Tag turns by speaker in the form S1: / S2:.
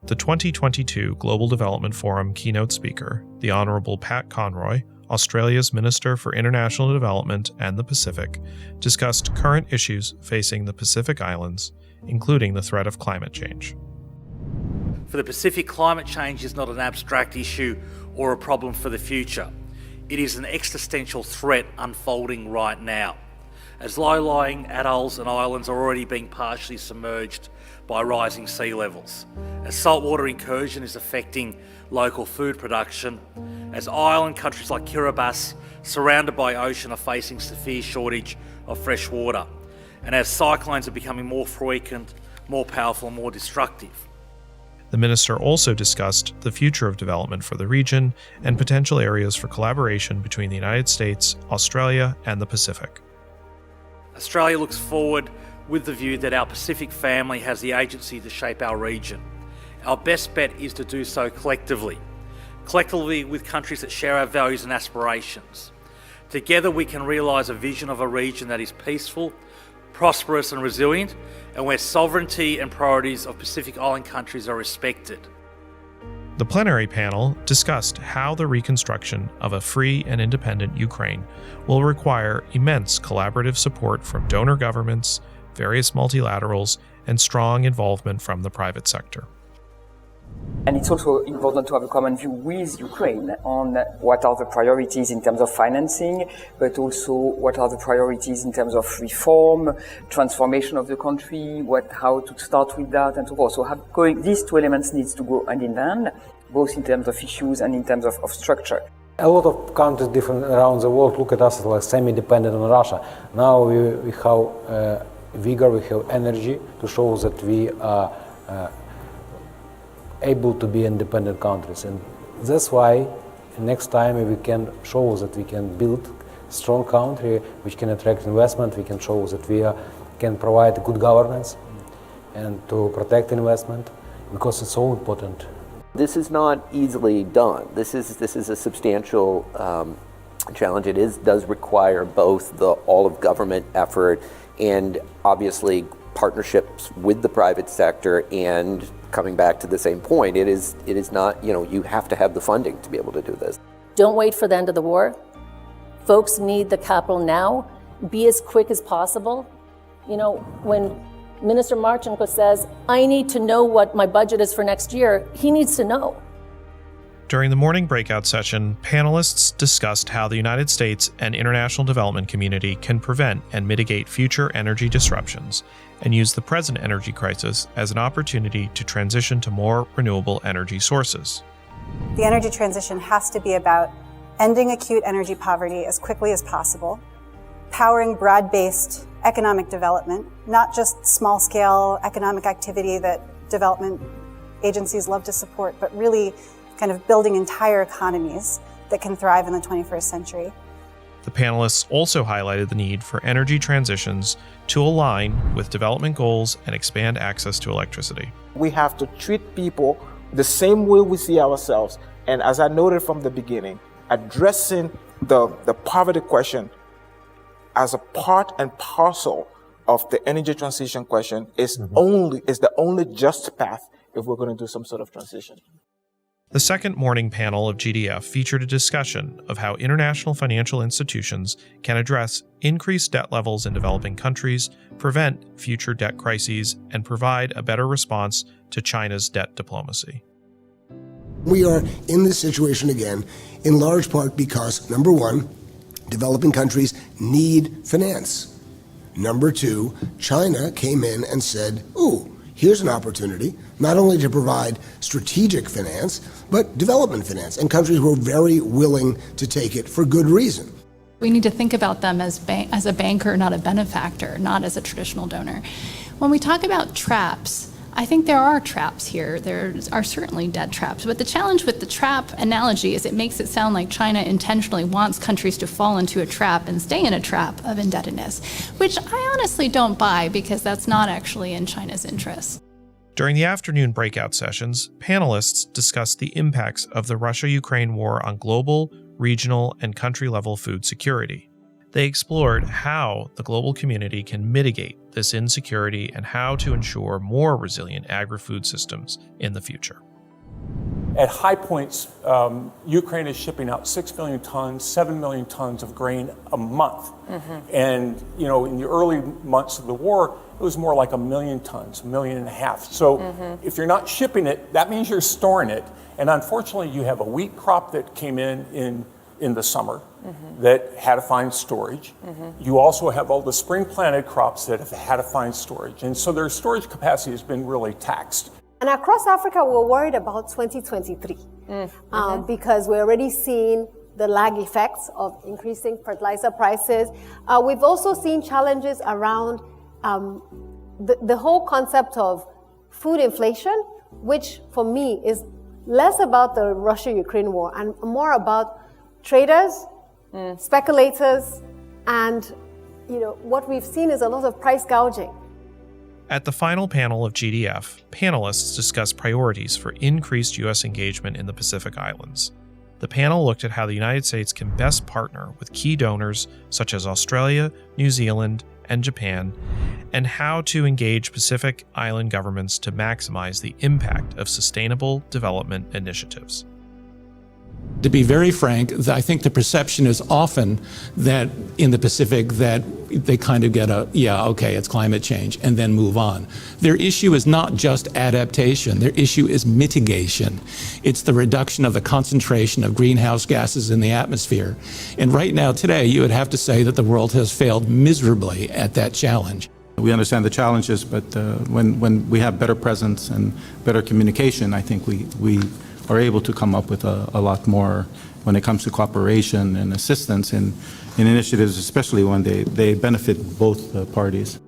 S1: The 2022 Global Development Forum keynote speaker, the Honourable Pat Conroy, Australia's Minister for International Development and the Pacific, discussed current issues facing the Pacific Islands, including the threat of climate change.
S2: For the Pacific, climate change is not an abstract issue or a problem for the future. It is an existential threat unfolding right now, as low-lying atolls and islands are already being partially submerged by rising sea levels, as saltwater incursion is affecting local food production, as island countries like Kiribati, surrounded by ocean, are facing severe shortage of fresh water, and as cyclones are becoming more frequent, more powerful and more destructive.
S1: The minister also discussed the future of development for the region and potential areas for collaboration between the United States, Australia, and the Pacific.
S2: Australia looks forward with the view that our Pacific family has the agency to shape our region. Our best bet is to do so collectively with countries that share our values and aspirations. Together we can realise a vision of a region that is peaceful, prosperous and resilient, and where sovereignty and priorities of Pacific Island countries are respected.
S1: The plenary panel discussed how the reconstruction of a free and independent Ukraine will require immense collaborative support from donor governments, various multilaterals, and strong involvement from the private sector.
S3: And it's also important to have a common view with Ukraine on what are the priorities in terms of financing, but also what are the priorities in terms of reform, transformation of the country, how to start with that, and so forth. So these two elements need to go hand in hand, both in terms of issues and in terms of structure.
S4: A lot of countries different around the world look at us as like semi-dependent on Russia. Now we have vigor, we have energy to show that we are able to be independent countries, and that's why next time we can show that we can build a strong country which can attract investment. We can show that we can provide good governance and to protect investment, because it's so important.
S5: This is not easily done. This is a substantial challenge. It does require both the all of government effort and obviously partnerships with the private sector, and coming back to the same point, it is not, you have to have the funding to be able to do this.
S6: Don't wait for the end of the war. Folks need the capital now. Be as quick as possible. When Minister Marchenko says, I need to know what my budget is for next year, he needs to know.
S1: During the morning breakout session, panelists discussed how the United States and international development community can prevent and mitigate future energy disruptions and use the present energy crisis as an opportunity to transition to more renewable energy sources.
S7: The energy transition has to be about ending acute energy poverty as quickly as possible, powering broad-based economic development, not just small-scale economic activity that development agencies love to support, but really kind of building entire economies that can thrive in the 21st century.
S1: The panelists also highlighted the need for energy transitions to align with development goals and expand access to electricity.
S8: We have to treat people the same way we see ourselves. And as I noted from the beginning, addressing the poverty question as a part and parcel of the energy transition question is the only just path if we're going to do some sort of transition.
S1: The second morning panel of GDF featured a discussion of how international financial institutions can address increased debt levels in developing countries, prevent future debt crises, and provide a better response to China's debt diplomacy.
S9: We are in this situation again, in large part because, number one, developing countries need finance. Number two, China came in and said, here's an opportunity not only to provide strategic finance, but development finance. And countries were very willing to take it for good reason.
S10: We need to think about them as a banker, not a benefactor, not as a traditional donor. When we talk about traps, I think there are traps here. There are certainly debt traps. But the challenge with the trap analogy is it makes it sound like China intentionally wants countries to fall into a trap and stay in a trap of indebtedness, which I honestly don't buy, because that's not actually in China's interest.
S1: During the afternoon breakout sessions, panelists discussed the impacts of the Russia-Ukraine war on global, regional, and country-level food security. They explored how the global community can mitigate this insecurity and how to ensure more resilient agri-food systems in the future.
S11: At high points, Ukraine is shipping out 6 million tons, 7 million tons of grain a month. And, you know, in the early months of the war, it was more like 1 million tons, 1.5 million. So if you're not shipping it, that means you're storing it. And unfortunately, you have a wheat crop that came in the summer that had to find storage. You also have all the spring planted crops that have had to find storage. And so their storage capacity has been really taxed.
S12: And across Africa, we're worried about 2023 because we're already seeing the lag effects of increasing fertilizer prices. We've also seen challenges around the whole concept of food inflation, which for me is less about the Russia-Ukraine war and more about traders, speculators, and what we've seen is a lot of price gouging.
S1: At the final panel of GDF, panelists discussed priorities for increased U.S. engagement in the Pacific Islands. The panel looked at how the United States can best partner with key donors such as Australia, New Zealand, and Japan, and how to engage Pacific Island governments to maximize the impact of sustainable development initiatives.
S13: To be very frank, I think the perception is often that in the Pacific that they kind of get it's climate change, and then move on. Their issue is not just adaptation, their issue is mitigation. It's the reduction of the concentration of greenhouse gases in the atmosphere. And right now, today, you would have to say that the world has failed miserably at that challenge.
S14: We understand the challenges, but when we have better presence and better communication, I think we are able to come up with a lot more when it comes to cooperation and assistance in initiatives, especially when they benefit both parties.